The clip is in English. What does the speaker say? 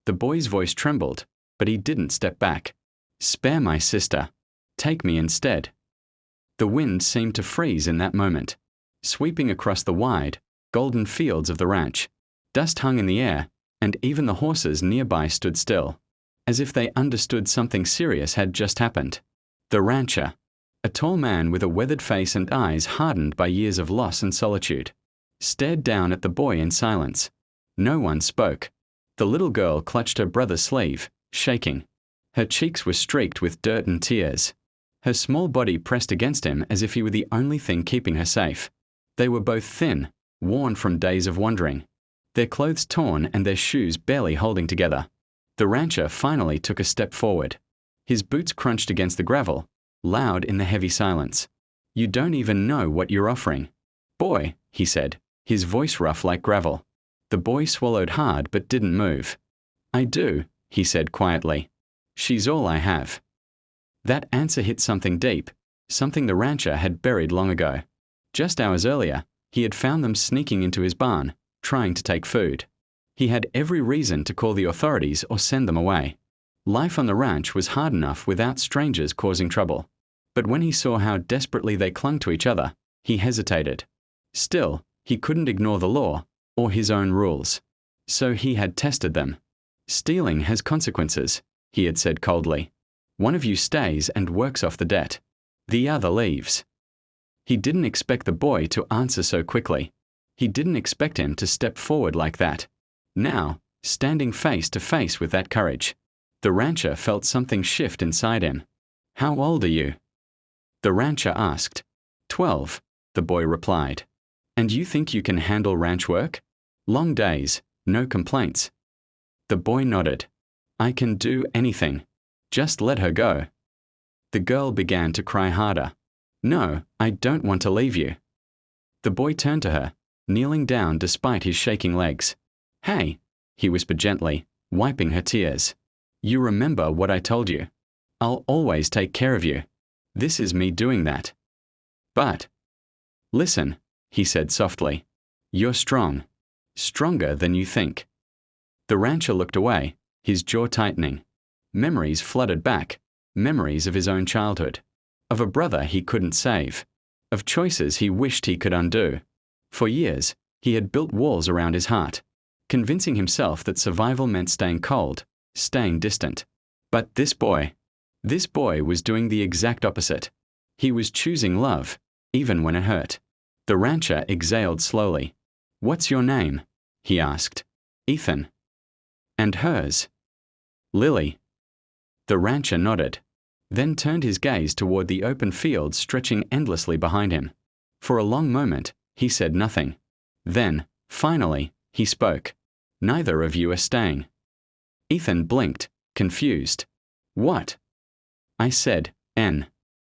The boy's voice trembled, but he didn't step back. "Spare my sister. Take me instead." The wind seemed to freeze in that moment, sweeping across the wide, golden fields of the ranch. Dust hung in the air, and even the horses nearby stood still, as if they understood something serious had just happened. The rancher, a tall man with a weathered face and eyes hardened by years of loss and solitude, stared down at the boy in silence. No one spoke. The little girl clutched her brother's sleeve, shaking. Her cheeks were streaked with dirt and tears. Her small body pressed against him as if he were the only thing keeping her safe. They were both thin, worn from days of wandering, their clothes torn and their shoes barely holding together. The rancher finally took a step forward. His boots crunched against the gravel, loud in the heavy silence. "You don't even know what you're offering." "Boy," he said, his voice rough like gravel. The boy swallowed hard but didn't move. "I do," he said quietly. "She's all I have." That answer hit something deep, something the rancher had buried long ago. Just hours earlier, he had found them sneaking into his barn, trying to take food. He had every reason to call the authorities or send them away. Life on the ranch was hard enough without strangers causing trouble. But when he saw how desperately they clung to each other, he hesitated. Still, he couldn't ignore the law or his own rules. So he had tested them. "Stealing has consequences," he had said coldly. "One of you stays and works off the debt. The other leaves." He didn't expect the boy to answer so quickly. He didn't expect him to step forward like that. Now, standing face to face with that courage, the rancher felt something shift inside him. "How old are you?" The rancher asked. 12, the boy replied. "And you think you can handle ranch work? Long days, no complaints." The boy nodded. "I can do anything. Just let her go." The girl began to cry harder. "No, I don't want to leave you." The boy turned to her, kneeling down despite his shaking legs. "Hey," he whispered gently, wiping her tears. "You remember what I told you. I'll always take care of you. This is me doing that. But listen," he said softly. "You're strong. Stronger than you think." The rancher looked away, his jaw tightening. Memories flooded back, memories of his own childhood, of a brother he couldn't save, of choices he wished he could undo. For years, he had built walls around his heart, convincing himself that survival meant staying cold, staying distant. But this boy was doing the exact opposite. He was choosing love, even when it hurt. The rancher exhaled slowly. "What's your name?" he asked. "Ethan." "And hers?" "Lily." The rancher nodded, then turned his gaze toward the open fields stretching endlessly behind him. For a long moment, he said nothing. Then, finally, he spoke. "Neither of you are staying." Ethan blinked, confused. "What?" I said, "N."